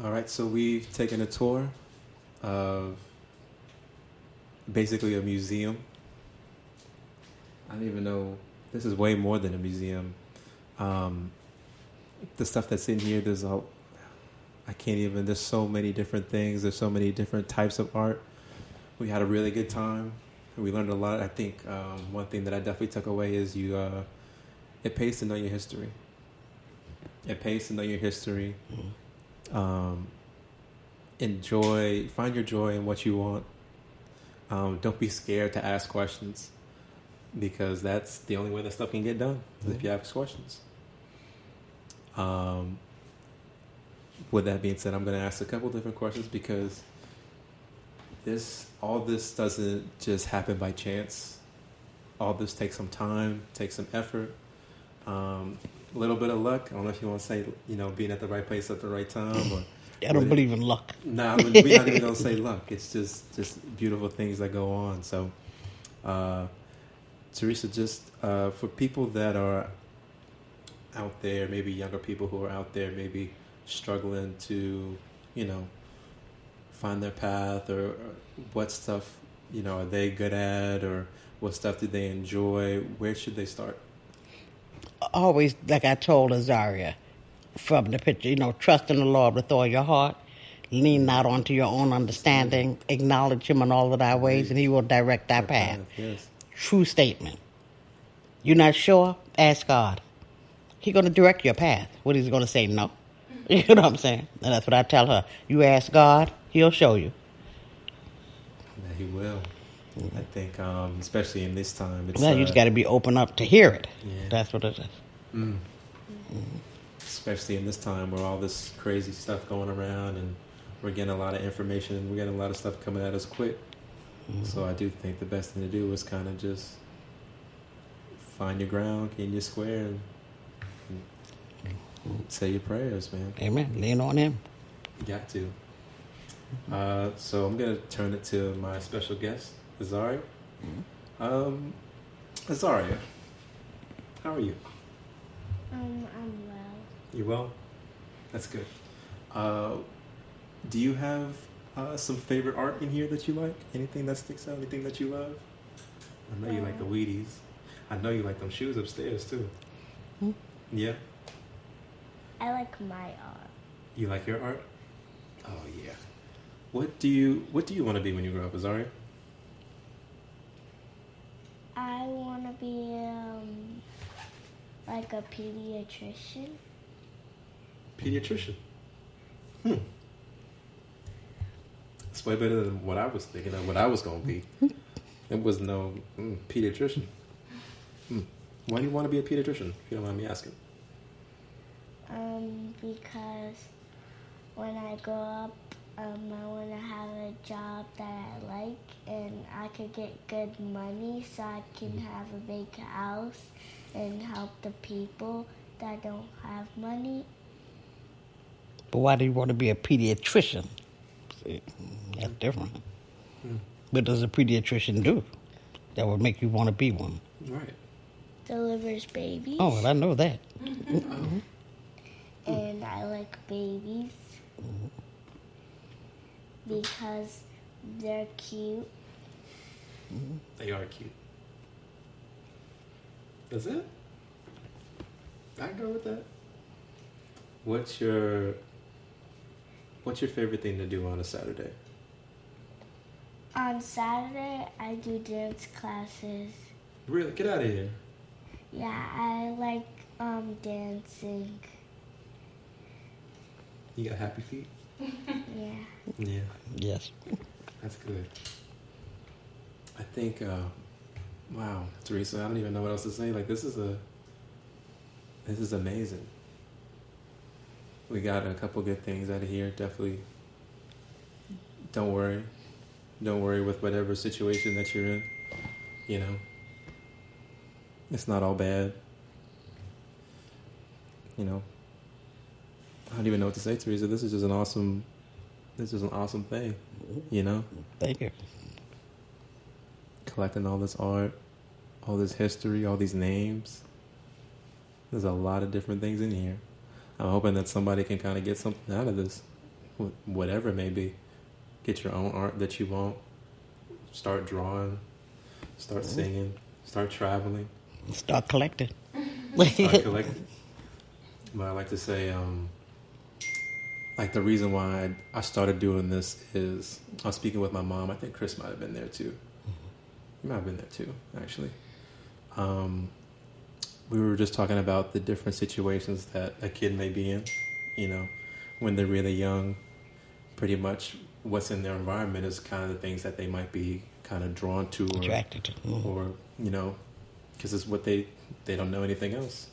All right, so we've taken a tour of basically a museum. I don't even know. This is way more than a museum. The stuff that's in here, I can't even, there's so many different things. There's so many different types of art. We had a really good time. We learned a lot. I think one thing that I definitely took away is it pays to know your history. It pays to know your history. Find your joy in what you want. Don't be scared to ask questions, because that's the only way that stuff can get done, is if you ask questions. With that being said, I'm going to ask a couple different questions, because all this doesn't just happen by chance. All this takes some time, takes some effort, a little bit of luck. I don't know if you want to say, being at the right place at the right time, or I don't believe in luck. Nah, we're not even gonna say luck. It's just beautiful things that go on. So, Theresa, just for people that are out there, maybe younger people who are out there, maybe struggling to, find their path, or what stuff, are they good at, or what stuff do they enjoy? Where should they start? Always, like I told Azaria from the picture, trust in the Lord with all your heart. Lean not onto your own understanding. Acknowledge him in all of thy ways, and he will direct thy path. Yes. True statement. You're not sure? Ask God. He's going to direct your path. What is he going to say? No. You know what I'm saying? And that's what I tell her. You ask God, he'll show you. Yeah, he will. I think, especially in this time, you just got to be open up to hear it. Yeah. That's what it is. Especially in this time where all this crazy stuff going around, and we're getting a lot of information, we're getting a lot of stuff coming at us quick. So I do think the best thing to do is kind of just find your ground, get in your square, and say your prayers, man. Amen. Lean on him. You got to. So I'm going to turn it to my special guest, Azaria. Azaria, how are you? I'm well. You well? That's good. Do you have some favorite art in here that you like? Anything that sticks out? Anything that you love? I know you like the Wheaties. I know you like them shoes upstairs too. Yeah? I like my art. You like your art? Oh yeah. What do you want to be when you grow up, Azaria? I want to be like a pediatrician. Pediatrician. It's way better than what I was thinking of what I was going to be. It was no pediatrician. Why do you want to be a pediatrician, if you don't mind me asking? Because when I grow up, I want to have a job that I like, and I could get good money so I can have a big house and help the people that don't have money. But why do you want to be a pediatrician? See, that's different. What does a pediatrician do that would make you want to be one? Right. Delivers babies. Oh, well, I know that. And I like babies because they're cute. They are cute. That's it? I go with that. What's your favorite thing to do on a Saturday? On Saturday, I do dance classes. Really? Get out of here. Yeah, I like dancing. You got happy feet? Yeah. Yeah. Yes. That's good. I think, wow, Theresa, I don't even know what else to say. Like, this is amazing. We got a couple good things out of here. Definitely. Don't worry. Don't worry with whatever situation that you're in. It's not all bad. I don't even know what to say, Theresa. This is an awesome thing, Thank you. Collecting all this art, all this history, all these names. There's a lot of different things in here. I'm hoping that somebody can kind of get something out of this. whatever it may be. Get your own art that you want. Start drawing. Start singing. Start traveling. Start collecting. Start collecting. But I like to say, like the reason why I started doing this is I was speaking with my mom. I think Chris might have been there too. You might have been there too, actually. We were just talking about the different situations that a kid may be in, you know, when they're really young. Pretty much what's in their environment is kind of the things that they might be kind of drawn to or Attracted to. or you know, because it's what they don't know anything else.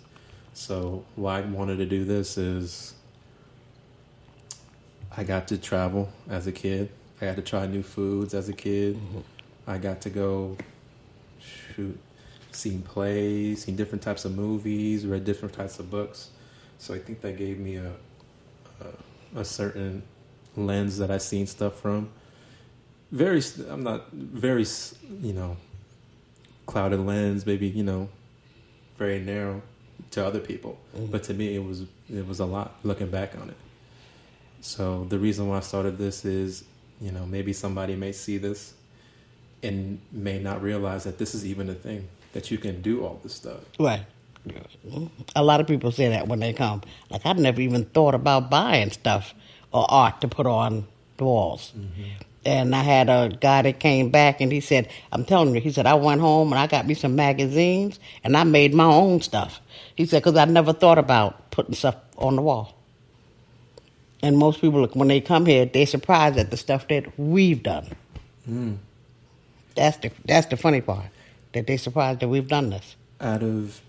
So why I wanted to do this is I got to travel as a kid. I got to try new foods as a kid. I got to go seen plays, seen different types of movies, read different types of books. So I think that gave me a certain lens that I seen stuff from. I'm not very, you know, clouded lens, maybe, you know, very narrow to other people. But to me, it was a lot looking back on it. So the reason why I started this is, you know, maybe somebody may see this and may not realize that this is even a thing, that you can do all this stuff. Right. A lot of people say that when they come. Like, I've never even thought about buying stuff or art to put on the walls. And I had a guy that came back and he said, I'm telling you, he said, I went home and I got me some magazines and I made my own stuff. He said, because I never thought about putting stuff on the wall. And most people, when they come here, they're surprised at the stuff that we've done. That's the funny part, that they're surprised that we've done this. Out of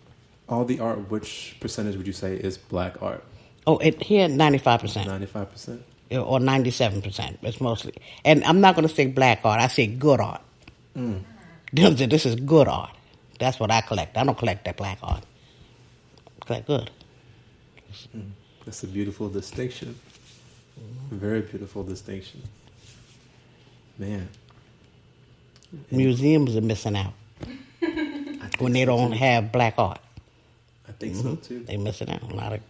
all the art, which percentage would you say is black art? Oh, here, 95%. 95%? Or 97%. It's mostly. And I'm not going to say black art. I say good art. This is good art. That's what I collect. I don't collect that black art. I collect good. That's a beautiful distinction. Very beautiful distinction. Man. Museums are missing out when they don't have black art. I think so too. They're missing out. A lot of.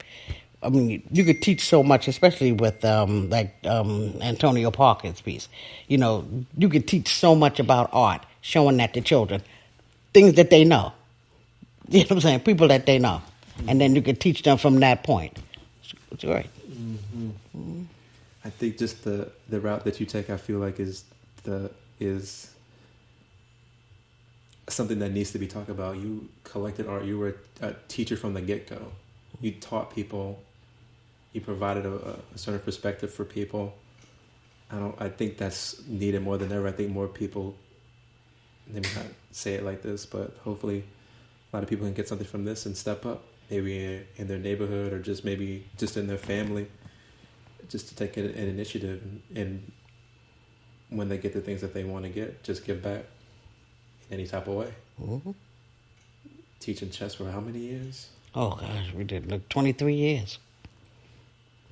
I mean, you could teach so much, especially with Antonio Parker's piece. You know, you could teach so much about art, showing that to children, things that they know. You know what I'm saying? People that they know, and then you could teach them from that point. It's great. I think just the route that you take, I feel like is something that needs to be talked about. You collected art. You were a teacher from the get-go. You taught people. You provided a certain perspective for people. I think that's needed more than ever. I think more people, they may not say it like this, but hopefully a lot of people can get something from this and step up, maybe in their neighborhood or just maybe just in their family, just to take an initiative and when they get the things that they want to get, just give back in any type of way. Teaching chess for how many years? Oh, gosh, we did 23 years.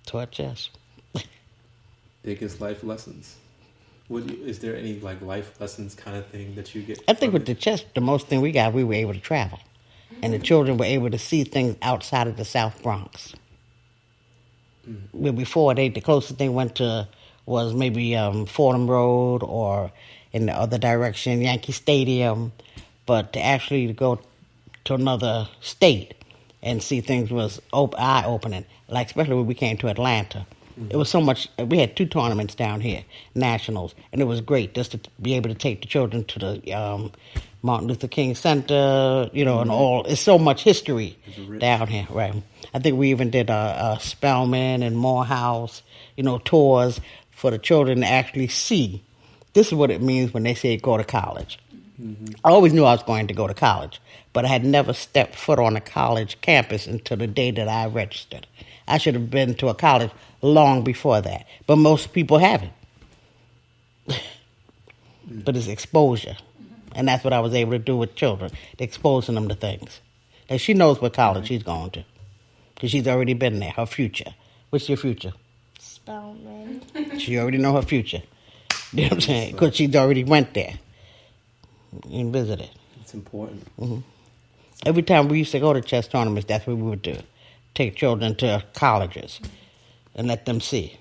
Taught chess. Biggest life lessons. Is there any like life lessons kind of thing that you get? I think with the chess, the most thing we got, we were able to travel. And the children were able to see things outside of the South Bronx. Where before, the closest they went to was maybe Fordham Road or in the other direction, Yankee Stadium. But to actually go to another state and see things was eye-opening, like especially when we came to Atlanta. It was so much. We had 2 tournaments down here, nationals, and it was great just to be able to take the children to the Martin Luther King Center, you know, and all. It's so much history down here, right? I think we even did a Spelman and Morehouse, you know, tours for the children to actually see. This is what it means when they say go to college. I always knew I was going to go to college, but I had never stepped foot on a college campus until the day that I registered. I should have been to a college long before that, but most people haven't. But it's exposure, and that's what I was able to do with children, exposing them to things. And she knows what college she's going to, because she's already been there, her future. What's your future? Spelman. She already know her future. You know what I'm saying? Because she's already went there and visited. It's important. Every time we used to go to chess tournaments, that's what we would do. Take children to colleges and let them see.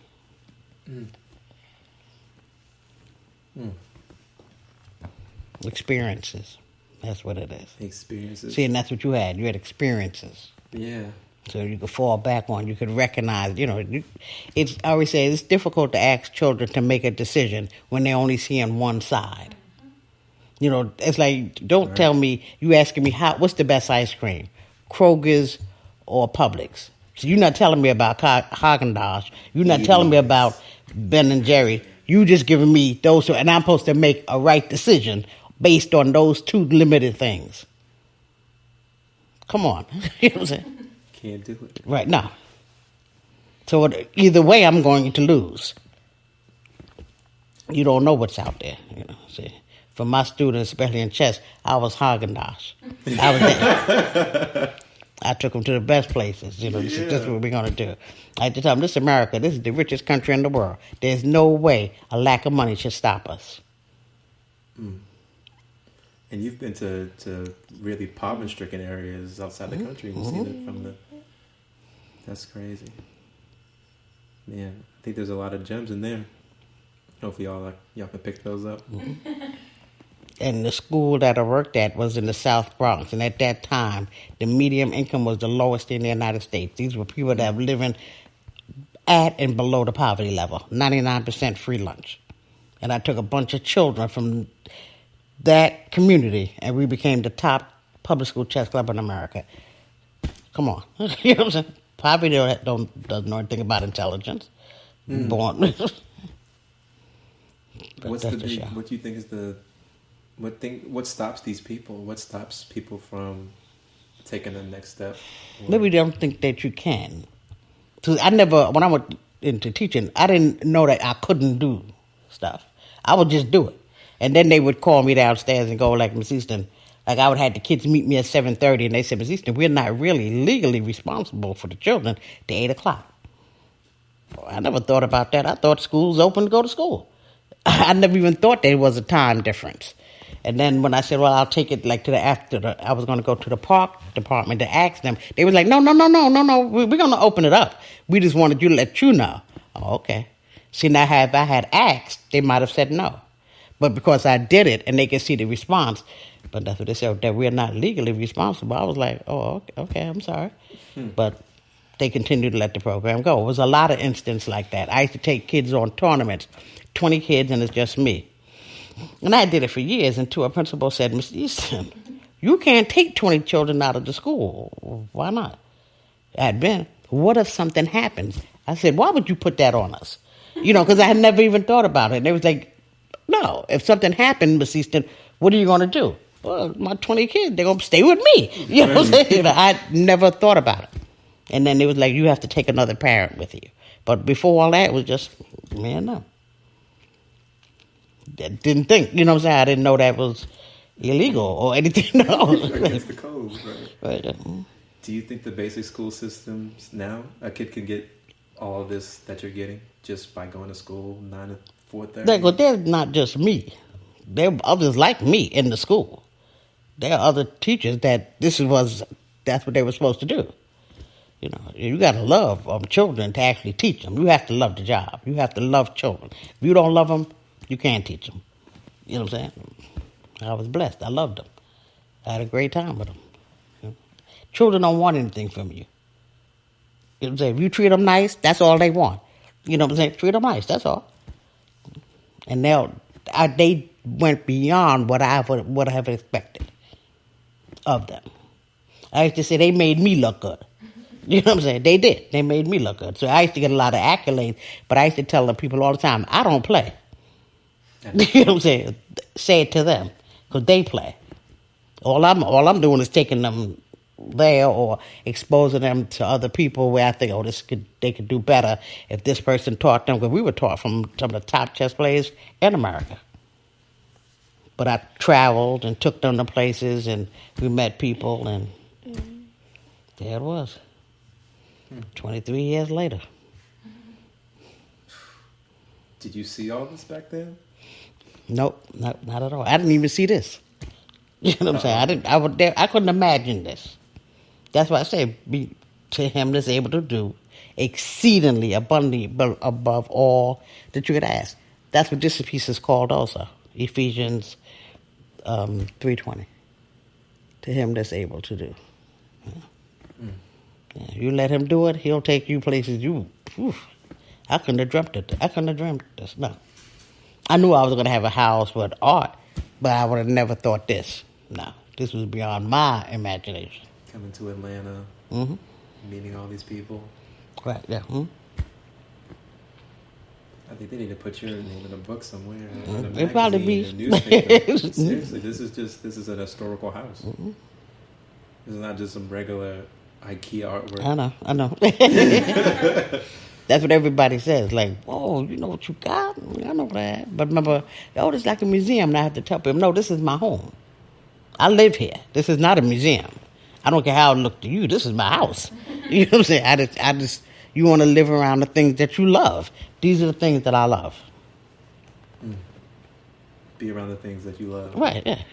Experiences. That's what it is. Experiences. See, and that's what you had. You had experiences. Yeah. So you could fall back on. You could recognize. It's. I always say it's difficult to ask children to make a decision when they're only seeing one side. It's like, don't tell me, you asking me what's the best ice cream, Kroger's or Publix. So you're not telling me about Haagen-Dazs. You're not telling me about Ben and Jerry. You just giving me those two, and I'm supposed to make a right decision based on those two limited things. Come on. You know what I'm saying? Can't do it. Right, no. So either way, I'm going to lose. You don't know what's out there. See. For my students, especially in chess, I was Haagen-Dazs. I was there. I took them to the best places. This is what we're going to do. I had to tell them, this is America. This is the richest country in the world. There's no way a lack of money should stop us. Mm. And you've been to really poverty-stricken areas outside the country and seen it from the... That's crazy. Man, I think there's a lot of gems in there. Hopefully y'all can pick those up. Mm-hmm. And the school that I worked at was in the South Bronx. And at that time, the median income was the lowest in the United States. These were people that were living at and below the poverty level. 99% free lunch. And I took a bunch of children from that community, and we became the top public school chess club in America. Come on. You know what I'm saying? Poverty doesn't know anything about intelligence. Born. What do you think is what stops these people? What stops people from taking the next step? Maybe they don't think that you can. So when I went into teaching, I didn't know that I couldn't do stuff. I would just do it. And then they would call me downstairs and go, like, Miss Easton, like I would have the kids meet me at 7:30, and they said, Miss Easton, we're not really legally responsible for the children to 8 o'clock. Well, I never thought about that. I thought schools open to go to school. I never even thought there was a time difference. And then when I said, well, I'll take it like I was going to go to the park department to ask them, they was like, no, we're going to open it up. We just wanted you to let you know. Oh, okay. See, now if I had asked, they might have said no. But because I did it and they could see the response, but that's what they said, that we're not legally responsible. I was like, oh, okay, I'm sorry. But they continued to let the program go. It was a lot of instances like that. I used to take kids on tournaments, 20 kids, and it's just me. And I did it for years until a principal said, Miss Easton, you can't take 20 children out of the school. Why not? What if something happens? I said, why would you put that on us? Because I had never even thought about it. And they was like, no, if something happened, Miss Easton, what are you going to do? Well, my 20 kids, they're going to stay with me. You know what I'm saying? I never thought about it. And then it was like, you have to take another parent with you. But before all that, it was just me and them. Didn't think, you know what I'm saying? I didn't know that was illegal or anything. No. Against the code, right? Right. Do you think the basic school systems now, a kid can get all of this that you're getting just by going to school 9 to 4:30? They're not just me. There are others like me in the school. There are other teachers that's what they were supposed to do. You got to love children to actually teach them. You have to love the job. You have to love children. If you don't love them, you can't teach them. You know what I'm saying? I was blessed. I loved them. I had a great time with them. Children don't want anything from you. You know what I'm saying? If you treat them nice, that's all they want. You know what I'm saying? Treat them nice, that's all. And they went beyond what I would have expected of them. I used to say they made me look good. You know what I'm saying? They did. They made me look good. So I used to get a lot of accolades, but I used to tell the people all the time, I don't play. You know what I'm saying? Say it to them, because they play. All I'm doing is taking them there or exposing them to other people where I think, they could do better if this person taught them, because we were taught from some of the top chess players in America. But I traveled and took them to places, and we met people, and there it was. 23 years later. Did you see all this back then? Nope, not at all. I didn't even see this. You know what I'm saying? I couldn't imagine this. That's why I say, to him that's able to do, exceedingly abundantly above all that you could ask. That's what this piece is called also. Ephesians 3:20. To him that's able to do. Yeah, you let him do it, he'll take you places I couldn't have dreamt it. I couldn't have dreamt this. No. I knew I was going to have a house with art, but I would have never thought this. No. This was beyond my imagination. Coming to Atlanta, meeting all these people. Right, yeah. I think they need to put your name in a book somewhere. In a It'd probably be. magazine, a newspaper. Seriously, this is an historical house. This is not just some regular IKEA artwork. I know. That's what everybody says. Like, whoa, you know what you got? I know that. But remember, oh, this is like a museum. And I have to tell people, no, this is my home. I live here. This is not a museum. I don't care how it look to you. This is my house. You know what I'm saying? I just you want to live around the things that you love. These are the things that I love. Be around the things that you love. Right, yeah.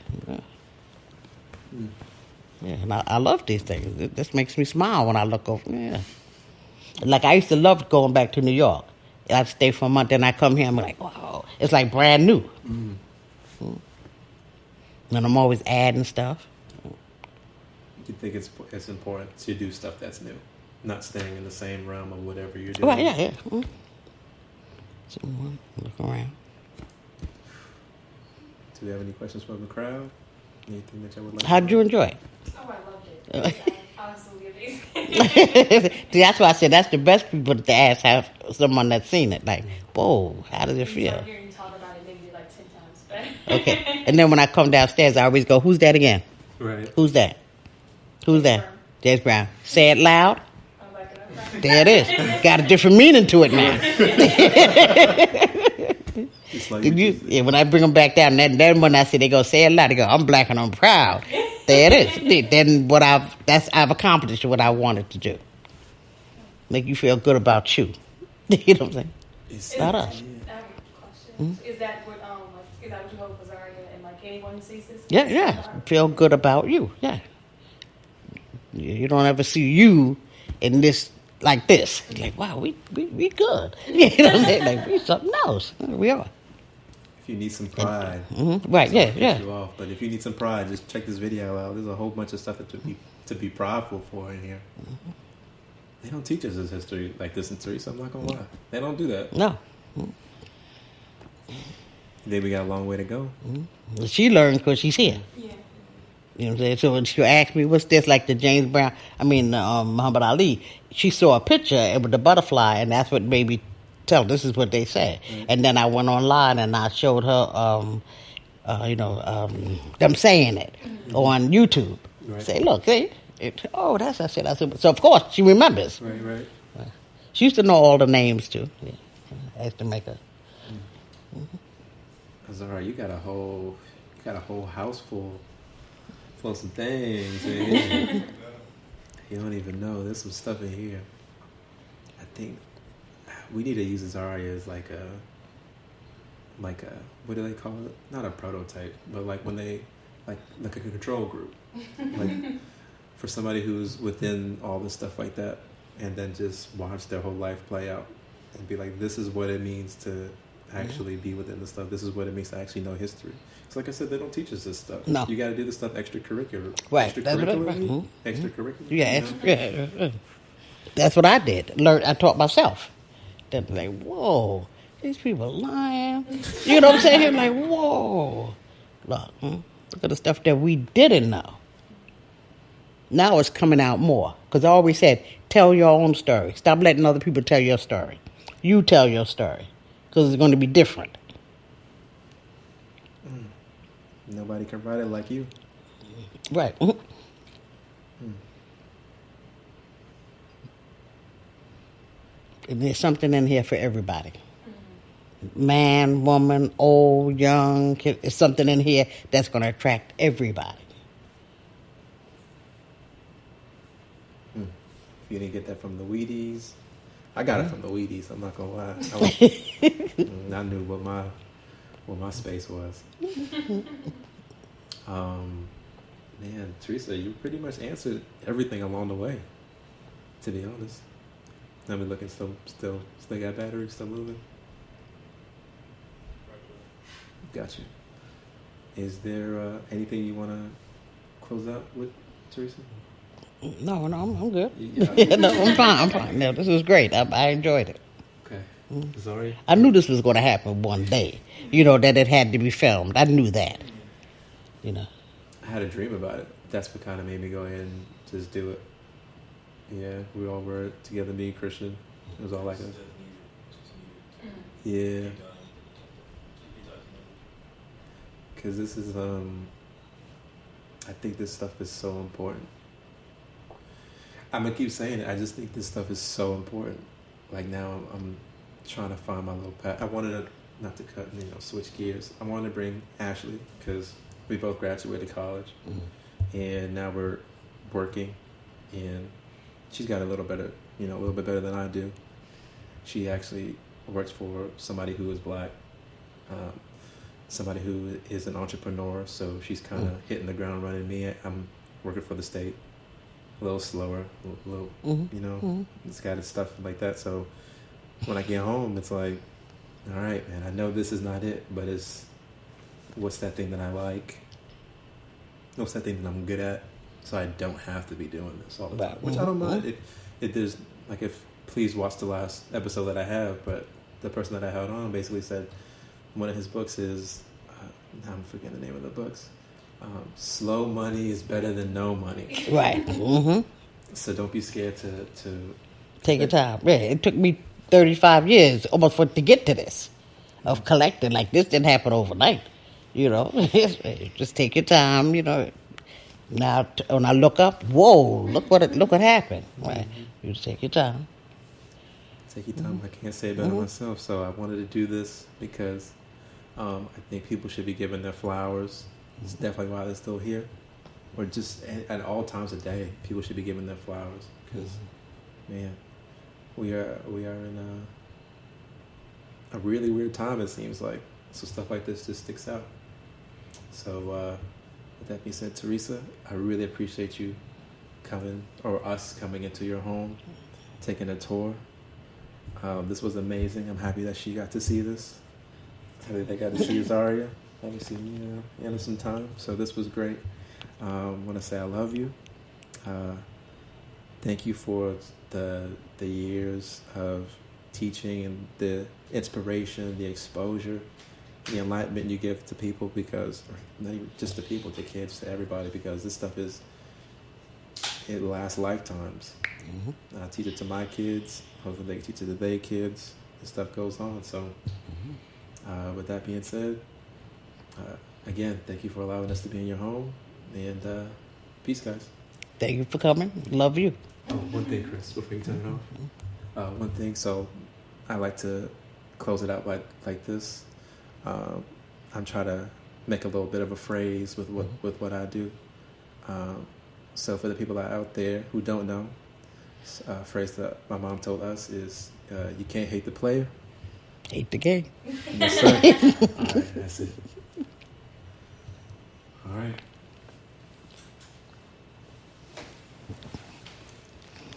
Yeah, and I love these things. This makes me smile when I look over. Yeah. Like, I used to love going back to New York. I'd stay for a month, then I come here, I'm like, wow. It's like brand new. And I'm always adding stuff. You think it's important to do stuff that's new, not staying in the same realm of whatever you're doing. Right, yeah. So, look around. Do we have any questions from the crowd? Anything that you would like? How did you enjoy it? Oh, I loved it. It was absolutely amazing. See, that's why I said that's the best people to ask, have someone that's seen it. Like, whoa, how did it feel? I'm hearing you talk about it maybe like 10 times. But Okay. And then when I come downstairs, I always go, who's that again? Right. Who's that? Who's that? James Brown. Say it loud. I'm like, okay. There it is. Got a different meaning to it now. Just like Yeah, when I bring them back down, then when I say they go, say it loud, they go, I'm black and I'm proud. There it is. Then I've accomplished what I wanted to do. Make you feel good about you. You know what I'm saying? It's Not us. I have a question. Is that what you hope was already and like anyone who sees this? Yeah. Feel good about you. Yeah. You don't ever see you in this like this. Like, wow, we good. You know what I'm saying? Like, we something else. We are. If you need some pride, Right? sorry to Yeah. cut you off, but if you need some pride, just check this video out. There's a whole bunch of stuff to be prideful for in here. They don't teach us this history like this in Theresa. I'm not gonna lie. They don't do that. No. Then we got a long way to go. She learned because she's here. Yeah. You know what I'm saying? So when she asked me, what's this, like the James Brown, Muhammad Ali, she saw a picture with the butterfly, and that's what made me tell this is what they said. And then I went online and I showed her, them saying it on YouTube. Right. Say, look, see? I said, so of course she remembers. Right. She used to know all the names too. Yeah. I used to make her. Azara, you got a whole house full of some things in here. You don't even know. There's some stuff in here. I think we need to use Azaria as like a what do they call it? Not a prototype, but like when they like a control group. Like for somebody who's within all this stuff like that, and then just watch their whole life play out and be like, this is what it means to actually be within the stuff. This is what it means to actually know history. It's like I said, they don't teach us this stuff. No. You got to do this stuff extracurricular. Right. That's what Extracurricular. Yeah. That's what I did. I taught myself. Then like, whoa, these people lying. You know what I'm saying? Like, whoa. Look at the stuff that we didn't know. Now it's coming out more. Because I always said, tell your own story. Stop letting other people tell your story. You tell your story. Because it's going to be different. Nobody can write it like you. Right. And there's something in here for everybody. Man, woman, old, young, kid. There's something in here that's going to attract everybody. You didn't get that from the Wheaties. I got it from the Wheaties. I'm not gonna lie. I knew what my space was. Man, Theresa, you pretty much answered everything along the way. To be honest, Let me looking still got batteries, still moving. Got you. Is there anything you want to close out with, Theresa? No, I'm good. Yeah. No, I'm fine. No, this was great. I enjoyed it. Okay. Sorry. I knew this was going to happen one day. You know, that it had to be filmed. I knew that. You know. I had a dream about it. That's what kind of made me go ahead and just do it. Yeah, we all were together, me, Christian. It was all like a... Yeah. Because this is, I think this stuff is so important. I'm going to keep saying it. I just think this stuff is so important. Like now I'm trying to find my little path. I wanted to, not to cut, switch gears. I wanted to bring Ashley because we both graduated college. And now we're working, and she's got a little bit better than I do. She actually works for somebody who is black, somebody who is an entrepreneur, so she's kind of hitting the ground running. Me, I'm working for the state, a little slower, a little, it's got its stuff like that. So when I get home, it's like, all right, man, I know this is not it, but what's that thing that I like? What's that thing that I'm good at? So I don't have to be doing this all the time. Which I don't mind. If there's, please watch the last episode that I have, but the person that I held on basically said one of his books is, I'm forgetting the name of the books, Slow Money is Better Than No Money. Right. So don't be scared to take your time. Yeah, it took me 35 years almost to get to this, of collecting. Like, this didn't happen overnight. Just take your time. Now when I look up, whoa, look what happened. Right. You just take your time. Take your time. I can't say it better myself. So I wanted to do this because I think people should be given their flowers. It's definitely why they're still here, or just at all times of day, people should be given their flowers because, man, we are in a really weird time. It seems like so stuff like this just sticks out. So with that being said, Theresa, I really appreciate you us coming into your home, taking a tour. This was amazing. I'm happy that she got to see this. Happy they got to see Zaria. Haven't seen in some time. So this was great. I want to say I love you. Thank you for the years of teaching and the inspiration, the exposure, the enlightenment you give to people, because not even just to people, to kids, to everybody, because this stuff it lasts lifetimes. I teach it to my kids. Hopefully they teach it to their kids. This stuff goes on. So with that being said, again, thank you for allowing us to be in your home, and peace, guys. Thank you for coming. Love you. Oh, one thing, Chris, before you turn it off. One thing, so I like to close it out like this. I'm trying to make a little bit of a phrase with what I do. So for the people out there who don't know, a phrase that my mom told us is, you can't hate the player. Hate the game. Yes, sir. All right, that's it. All right.